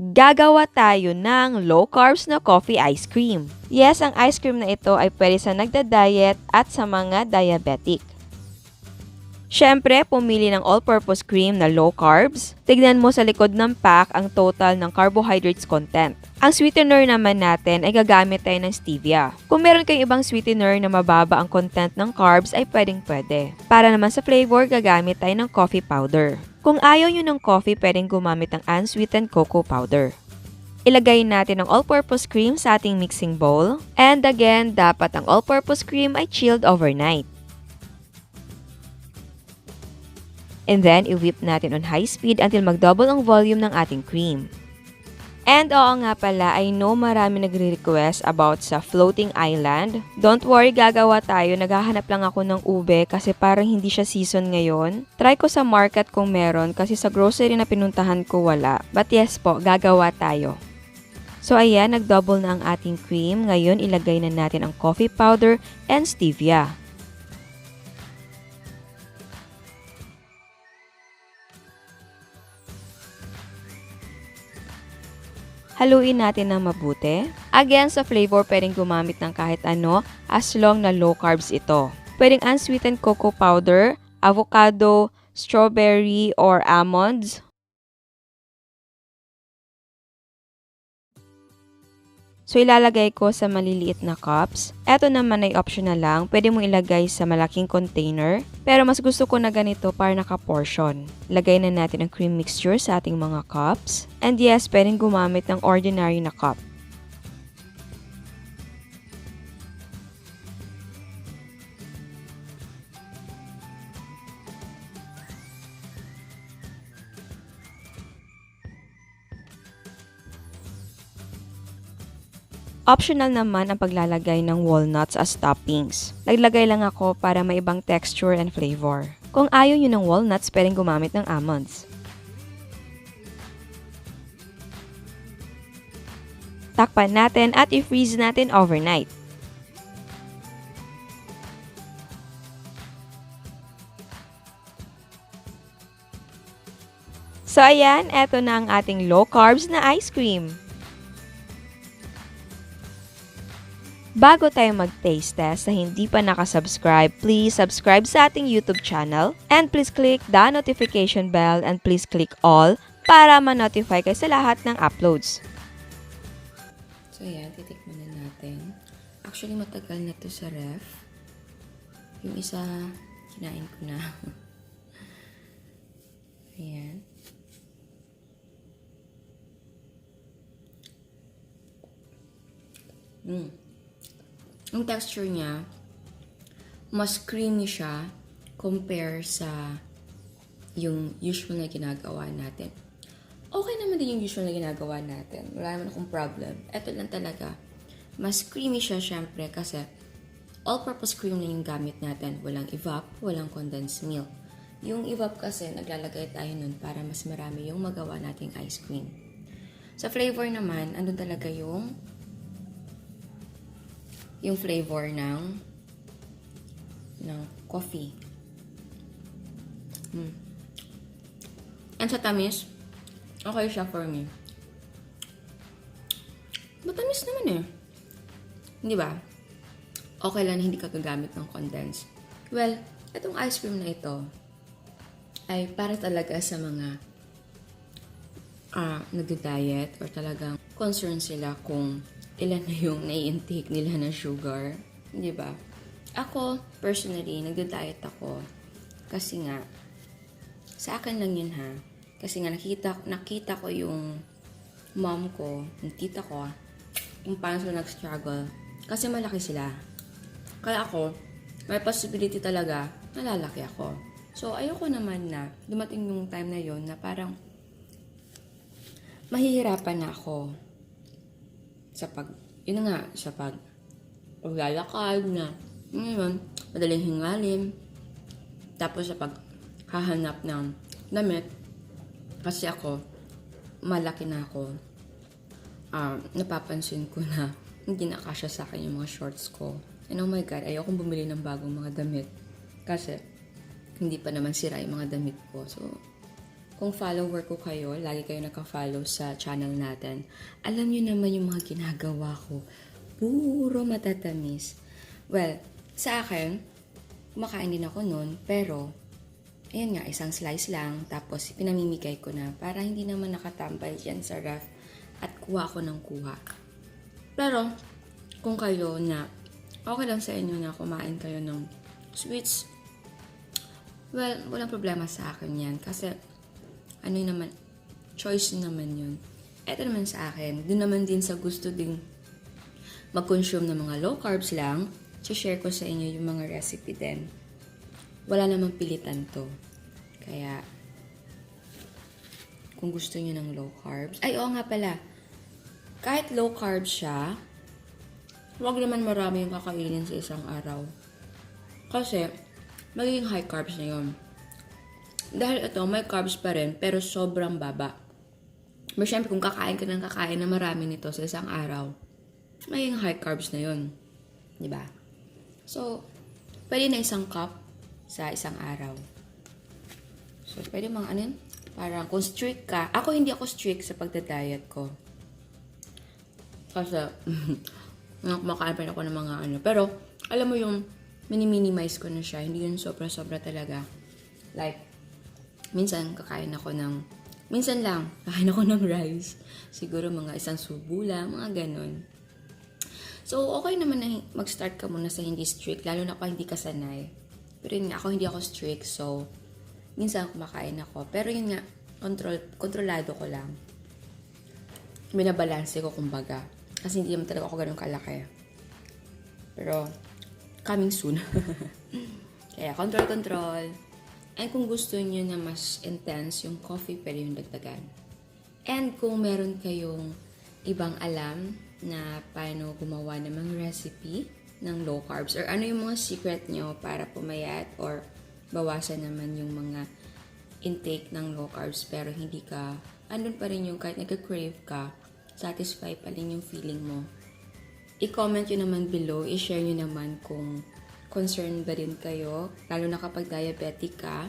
Gagawa tayo ng low carbs na coffee ice cream. Yes, ang ice cream na ito ay pwede sa nagda-diet at sa mga diabetic. Siyempre, pumili ng all-purpose cream na low carbs. Tignan mo sa likod ng pack ang total ng carbohydrates content. Ang sweetener naman natin ay gagamit tayo ng stevia. Kung meron kayong ibang sweetener na mababa ang content ng carbs ay pwedeng-pwede. Para naman sa flavor, gagamit tayo ng coffee powder. Kung ayaw nyo ng coffee, pwedeng gumamit ng unsweetened cocoa powder. Ilagay natin ang all-purpose cream sa ating mixing bowl. And again, dapat ang all-purpose cream ay chilled overnight. And then, i-whip natin on high speed until mag-double ang volume ng ating cream. And oo nga pala, I know marami nagre-request about sa floating island. Don't worry, gagawa tayo. Naghahanap lang ako ng ube kasi parang hindi siya season ngayon. Try ko sa market kung meron kasi sa grocery na pinuntahan ko wala. But yes po, gagawa tayo. So ayan, nag-double na ang ating cream. Ngayon, ilagay na natin ang coffee powder and stevia. Haluin natin ng mabuti. Again, sa flavor, pwedeng gumamit ng kahit ano as long na low carbs ito. Pwedeng unsweetened cocoa powder, avocado, strawberry, or almonds. So, ilalagay ko sa maliliit na cups. Ito naman ay optional lang. Pwede mo ilagay sa malaking container. Pero mas gusto ko na ganito para naka-portion. Lagay na natin ang cream mixture sa ating mga cups. And yes, pwedeng gumamit ng ordinary na cup. Optional naman ang paglalagay ng walnuts as toppings. Naglagay lang ako para may ibang texture and flavor. Kung ayaw nyo ng walnuts, pwedeng gumamit ng almonds. Takpan natin at i-freeze natin overnight. So ayan, eto na ang ating low carbs na ice cream. Bago tayo mag-taste test sa hindi pa nakasubscribe, please subscribe sa ating YouTube channel and please click the notification bell and please click all para ma-notify kayo sa lahat ng uploads. So ayan, titikman na natin. Actually, matagal na to sa ref. Yung isa, kinain ko na. Ayan. Yung texture niya, mas creamy siya compare sa yung usual na ginagawa natin. Okay naman din yung usual na ginagawa natin. Wala naman akong problem. Ito lang talaga. Mas creamy siya syempre kasi all-purpose cream na yung gamit natin. Walang evap, walang condensed milk. Yung evap kasi, naglalagay tayo nun para mas marami yung magawa nating ice cream. Sa flavor naman, andun talaga yung flavor ng coffee. And sa tamis, okay siya for me. Matamis naman eh. Hindi ba? Okay lang na hindi ka gagamit ng condensed. Well, itong ice cream na ito ay para talaga sa mga nagda-diet or talagang concerned sila kung ilan na yung nai-intake nila na sugar. Di ba? Ako, personally, nagda-diet ako. Kasi nga, sa akin lang yun ha. Kasi nga, nakita ko yung mom ko, yung tita ko, kung paano sila nag-struggle. Kasi malaki sila. Kaya ako, may possibility talaga na lalaki ako. So, ayoko naman na dumating yung time na yun na parang mahihirapan na ako sa paglalakad na, ngayon, madaling hingalin. Tapos sa paghahanap ng damit, kasi ako, malaki na ako, napapansin ko na hindi na kasya sa akin yung mga shorts ko. And oh my God, ayokong bumili ng bagong mga damit. Kasi, hindi pa naman sira yung mga damit ko. So, kung follower ko kayo, lagi kayo naka-follow sa channel natin, alam nyo naman yung mga ginagawa ko. Puro matatamis. Well, sa akin, kumakain din ako nun, pero, ayun nga, isang slice lang, tapos pinamimigay ko na, para hindi naman nakatambay dyan sa ref, at kuha ko ng kuha. Pero, kung kayo na, okay lang sa inyo na kumain kayo ng sweets, well, walang problema sa akin yan. Kasi, ano naman, choice naman yun. Eto naman sa akin, dun naman din sa gusto ding mag-consume ng mga low carbs lang, share ko sa inyo yung mga recipe din. Wala namang pilitan to. Kaya, kung gusto niyo ng low carbs, ay oo nga pala, kahit low carbs siya, huwag naman marami yung kakainin sa isang araw. Kasi, magiging high carbs na yun. Dahil ito, may carbs pa rin, pero sobrang baba. Pero syempre, kung kakain ka ng kakain na marami nito sa isang araw, magiging high carbs na yun. Diba? So, pwede na isang cup sa isang araw. So, pwede mga ano yun? Parang kung strict ka, hindi ako strict sa pagda-diet ko. Kasi, kumakain pa rin ako ng mga ano. Pero, alam mo yung mini-minimize ko na siya. Hindi yun sobra-sobra talaga. Like, minsan kakain ako ng rice. Siguro mga isang subo lang, mga ganun. So, okay naman na mag-start ka muna sa hindi strict, lalo na kung hindi ka sanay. Pero yun nga, hindi ako strict, so, minsan kumakain ako. Pero yun nga, kontrolado ko lang. Binabalanse ko, kumbaga. Kasi hindi naman talaga ako ganun kalaki. Pero, coming soon. Kaya, control. And kung gusto niyo na mas intense yung coffee, pwede yung dagdagan. And kung meron kayong ibang alam na paano gumawa ng mga recipe ng low carbs or ano yung mga secret nyo para pumayat or bawasan naman yung mga intake ng low carbs pero hindi ka, andun pa rin yung kahit nagka-crave ka, satisfy pa rin yung feeling mo. I-comment nyo naman below, i-share nyo naman kung concerned ba rin kayo, lalo na kapag diabetic ka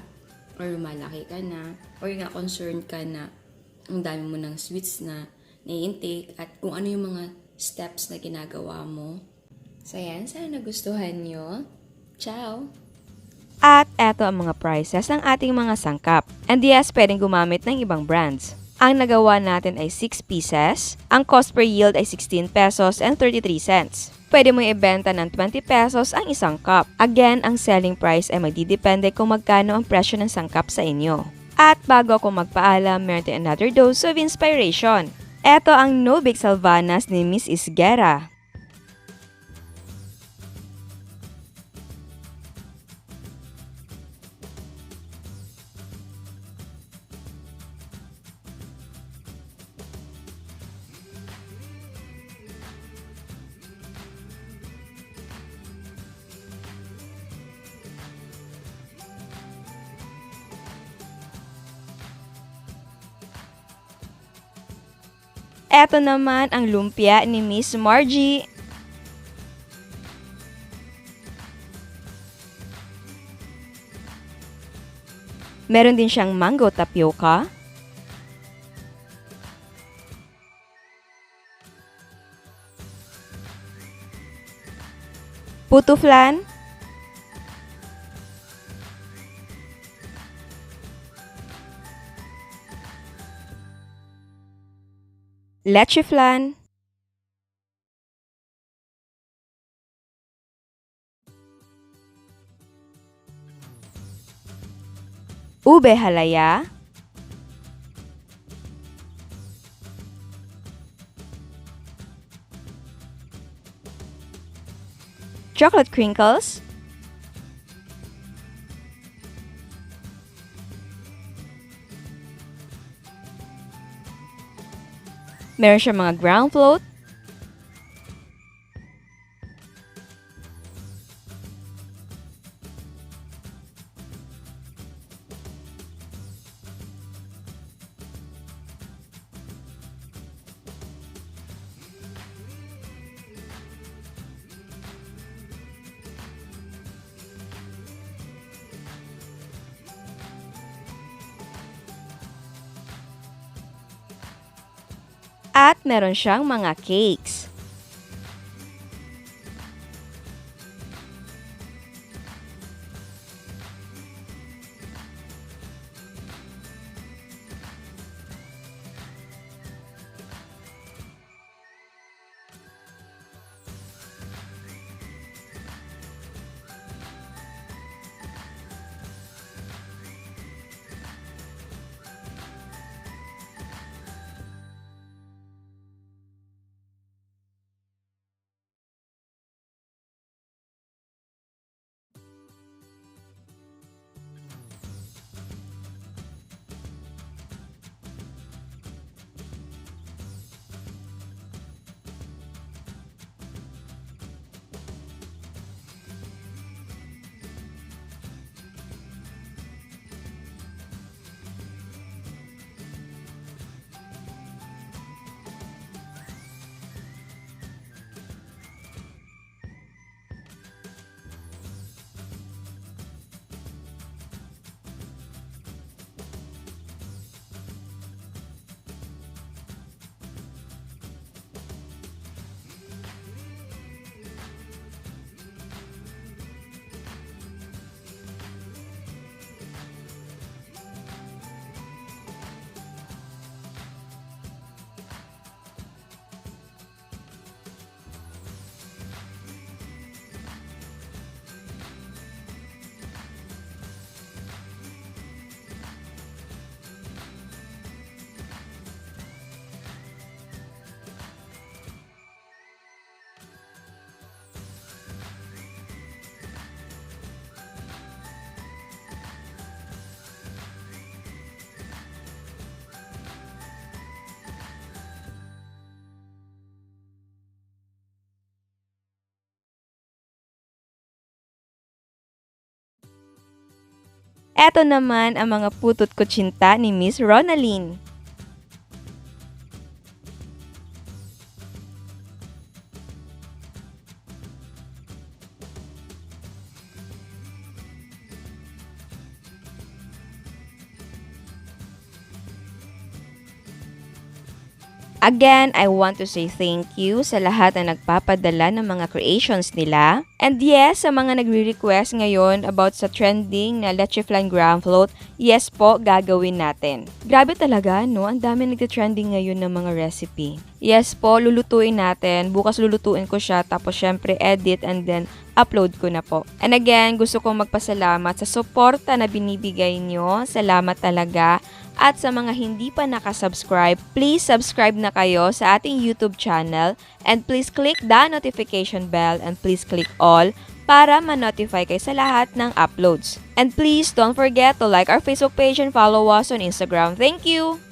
or malaki ka na or yung nga concerned ka na ang dami mo ng sweets na na-intake at kung ano yung mga steps na ginagawa mo. So yan, sana nagustuhan nyo. Ciao! At eto ang mga prices ng ating mga sangkap. And yes, pwedeng gumamit ng ibang brands. Ang nagawa natin ay 6 pieces. Ang cost per yield ay 16 pesos and 33 cents. Pwede mo ibenta ng 20 pesos ang isang cup. Again, ang selling price ay magdidepende kung magkano ang presyo ng sangkap sa inyo. At bago ako magpaalam, meron din another dose of inspiration. Eto ang No Big Salvanas ni Miss Isguera. Eto naman ang lumpia ni Miss Margie. Meron din siyang mango tapioca. Puto flan. Leche flan. Ube halaya. Chocolate crinkles. Meron siya mga ground float. At meron siyang mga cakes. Eto naman ang mga putot kutsinta ni Miss Ronaline. Again, I want to say thank you sa lahat na nagpapadala ng mga creations nila. And yes, sa mga nagre-request ngayon about sa trending na leche flan gram float, yes po, gagawin natin. Grabe talaga, no? Ang dami nagte-trending ngayon ng mga recipe. Yes po, lulutuin natin. Bukas lulutuin ko siya, tapos syempre edit and then upload ko na po. And again, gusto kong magpasalamat sa suporta na binibigay nyo. Salamat talaga. At sa mga hindi pa nakasubscribe, please subscribe na kayo sa ating YouTube channel and please click the notification bell and please click all para ma-notify kayo sa lahat ng uploads. And please don't forget to like our Facebook page and follow us on Instagram. Thank you!